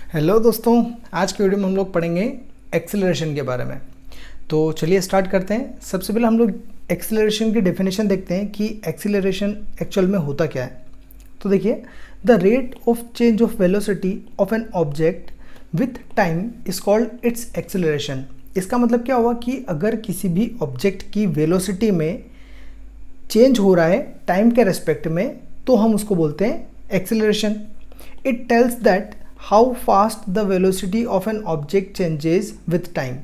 Hello दोस्तों, आज के वीडियो में हम लोग पढ़ेंगे एक्सेलरेशन के बारे में। तो चलिए स्टार्ट करते हैं। सबसे पहले हम लोग एक्सेलरेशन की डेफिनेशन देखते हैं कि एक्सेलरेशन एक्चुअल में होता क्या है। तो देखिए, the rate of change of velocity of an object with time is called its acceleration. इसका मतलब क्या हुआ कि अगर किसी भी ऑब्जेक्ट की वेलोसिटी में चेंज हो रहा है टाइम के रेस्पेक्ट में, तो हम उसको बोलते हैं acceleration. It tells that how fast the velocity of an object changes with time.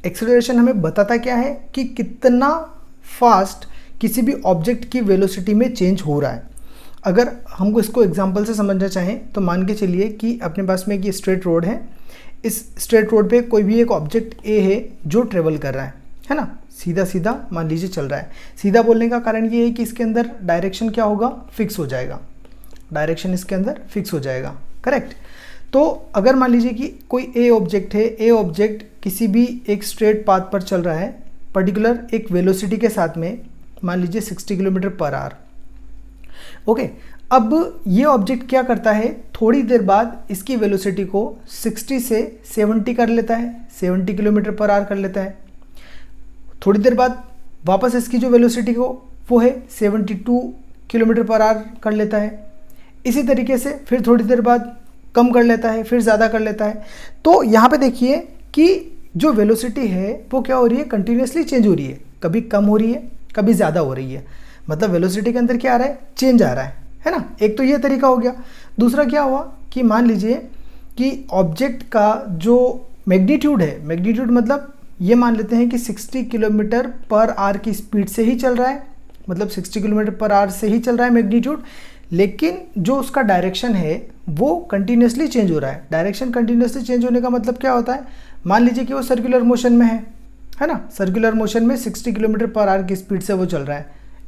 Acceleration हमें बताता क्या है कि कितना फास्ट किसी भी ऑब्जेक्ट की वेलोसिटी में चेंज हो रहा है। अगर हमको इसको एग्जांपल से समझना चाहें तो मान के चलिए कि अपने पास में एक स्ट्रेट रोड है। इस स्ट्रेट रोड पे कोई भी एक ऑब्जेक्ट ए है जो ट्रेवल कर रहा है ना, सीधा सीधा मान लीजिए चल रहा है। सीधा बोलने का कारण ये है कि इसके अंदर डायरेक्शन क्या होगा, फिक्स हो जाएगा। डायरेक्शन इसके अंदर फिक्स हो जाएगा, करेक्ट। तो अगर मान लीजिए कि कोई ए ऑब्जेक्ट है, ए ऑब्जेक्ट किसी भी एक स्ट्रेट पाथ पर चल रहा है पर्टिकुलर एक वेलोसिटी के साथ में, मान लीजिए 60 किलोमीटर पर आवर। ओके, अब ये ऑब्जेक्ट क्या करता है, थोड़ी देर बाद इसकी वेलोसिटी को 60 से 70 कर लेता है, 70 किलोमीटर पर आवर कर लेता है। थोड़ी देर बाद वापस इसकी जो वेलोसिटी को वो है 72 किलोमीटर पर आवर कर लेता है। इसी तरीके से फिर थोड़ी देर बाद कम कर लेता है, फिर ज़्यादा कर लेता है। तो यहाँ पे देखिए कि जो वेलोसिटी है वो क्या हो रही है, कंटिन्यूसली चेंज हो रही है। कभी कम हो रही है, कभी ज़्यादा हो रही है। मतलब वेलोसिटी के अंदर क्या आ रहा है, चेंज आ रहा है ना। एक तो ये तरीका हो गया। दूसरा क्या हुआ कि मान लीजिए कि ऑब्जेक्ट का जो मैग्नीट्यूड है, मैग्नीट्यूड मतलब ये मान लेते हैं कि 60 किलोमीटर पर आवर की स्पीड से ही चल रहा है, मतलब 60 किलोमीटर पर आवर से ही चल रहा है मैग्नीट्यूड, लेकिन जो उसका डायरेक्शन है वो कंटिन्यूसली चेंज हो रहा है। डायरेक्शन कंटिन्यूसली चेंज होने का मतलब क्या होता है, मान लीजिए कि वो सर्कुलर मोशन में है ना, सर्कुलर मोशन में 60 किलोमीटर पर आवर की स्पीड से वो चल रहा है।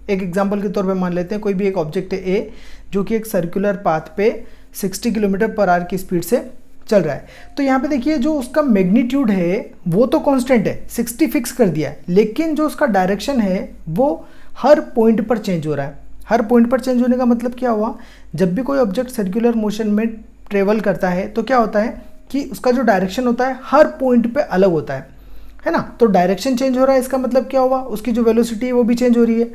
एक एग्जांपल के तौर पे मान लेते हैं कोई भी एक ऑब्जेक्ट है ए, जो कि एक सर्कुलर पाथ पे 60 किलोमीटर पर आवर की स्पीड से चल रहा है। तो यहाँ पे देखिए जो उसका मैग्नीट्यूड है वो तो कांस्टेंट है, 60 फिक्स कर दिया है, लेकिन जो उसका डायरेक्शन है वो हर पॉइंट पर चेंज हो रहा है। हर पॉइंट पर चेंज होने का मतलब क्या हुआ, जब भी कोई ऑब्जेक्ट सर्कुलर मोशन में ट्रेवल करता है तो क्या होता है कि उसका जो डायरेक्शन होता है हर पॉइंट पे अलग होता है ना। तो डायरेक्शन चेंज हो रहा है, इसका मतलब क्या हुआ, उसकी जो वेलोसिटी है वो भी चेंज हो रही है,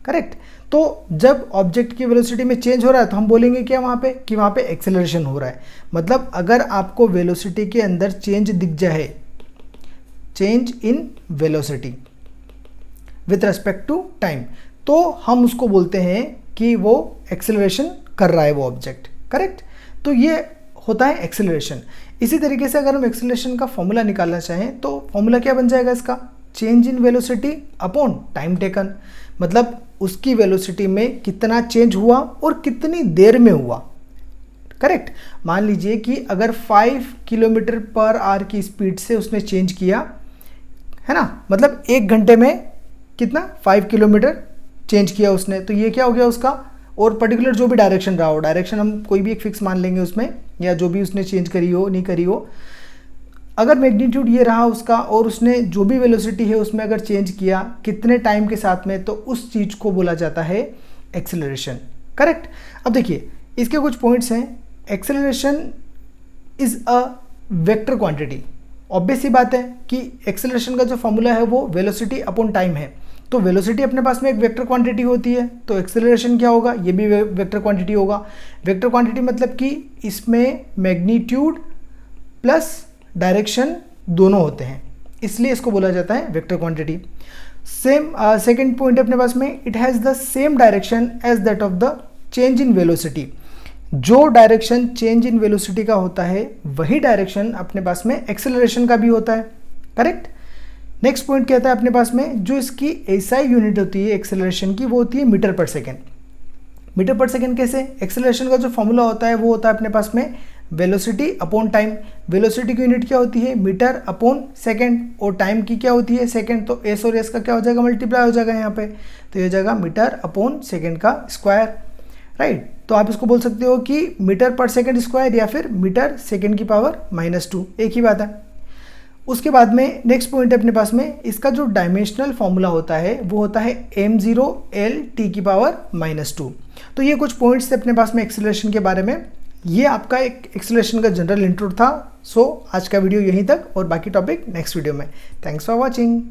करेक्ट। तो जब ऑब्जेक्ट की वेलोसिटी में चेंज हो रहा है तो हम बोलेंगे क्या वहाँ पे, कि वहाँ पे एक्सेलरेशन हो रहा है। मतलब अगर आपको वेलोसिटी के अंदर चेंज दिख जाए, change in velocity with respect to time, तो हम उसको बोलते हैं कि वो एक्सेलरेशन कर रहा है वो ऑब्जेक्ट, करेक्ट। तो ये होता है एक्सेलरेशन। इसी तरीके से अगर हम एक्सेलरेशन का फॉर्मूला निकालना चाहें तो फॉर्मूला क्या बन जाएगा इसका, change in velocity upon time taken. मतलब उसकी वेलोसिटी में कितना चेंज हुआ और कितनी देर में हुआ, करेक्ट। मान लीजिए कि अगर 5 किलोमीटर पर आवर की स्पीड से उसने चेंज किया है ना, मतलब 1 घंटे में कितना 5 किलोमीटर चेंज किया उसने, तो ये क्या हो गया उसका। और पर्टिकुलर जो भी डायरेक्शन रहा हो, डायरेक्शन हम कोई भी एक फिक्स मान लेंगे उसमें, या जो भी उसने चेंज करी हो नहीं करी हो, अगर मैग्नीट्यूड ये रहा उसका और उसने जो भी वेलोसिटी है उसमें अगर चेंज किया कितने टाइम के साथ में, तो उस चीज़ को बोला जाता है एक्सेलरेशन, करेक्ट। अब देखिए इसके कुछ पॉइंट्स हैं। Acceleration is a vector quantity. Obvious सी बात है कि एक्सेलरेशन का जो फॉर्मूला है वो वेलोसिटी अपॉन टाइम है। तो वेलोसिटी अपने पास में एक वेक्टर क्वांटिटी होती है, तो एक्सेलरेशन क्या होगा, ये भी वेक्टर क्वांटिटी होगा। वेक्टर क्वांटिटी मतलब कि इसमें मैग्नीट्यूड प्लस डायरेक्शन दोनों होते हैं, इसलिए इसको बोला जाता है vector quantity. Same second point अपने पास में, it has the same direction as that of the change in velocity. जो डायरेक्शन चेंज इन वेलोसिटी का होता है वही डायरेक्शन अपने पास में एक्सेलरेशन का भी होता है, करेक्ट। नेक्स्ट पॉइंट कहता है अपने पास में जो इसकी एसआई यूनिट होती है एक्सेलरेशन की, वो होती है मीटर पर सेकेंड। मीटर पर सेकेंड कैसे, एक्सेलरेशन का जो फॉर्मूला होता है वो होता है अपने पास में वेलोसिटी अपॉन टाइम। वेलोसिटी की यूनिट क्या होती है, मीटर अपॉन सेकेंड, और टाइम की क्या होती है, सेकेंड। तो एस और एस का क्या हो जाएगा, मल्टीप्लाई हो जाएगा यहाँ पे, तो ये हो जाएगा मीटर अपॉन सेकेंड का स्क्वायर, राइट। तो आप इसको बोल सकते हो कि मीटर पर सेकेंड स्क्वायर या फिर मीटर सेकेंड की पावर -2, एक ही बात है। उसके बाद में नेक्स्ट पॉइंट है अपने पास में, इसका जो डायमेंशनल फॉर्मूला होता है वो होता है m0 L t की पावर -2। तो ये कुछ पॉइंट्स थे अपने पास में एक्सेलरेशन के बारे में। ये आपका एक एक्सेलरेशन का जनरल इंट्रो था। सो आज का वीडियो यहीं तक और बाकी टॉपिक नेक्स्ट वीडियो में। Thanks for watching.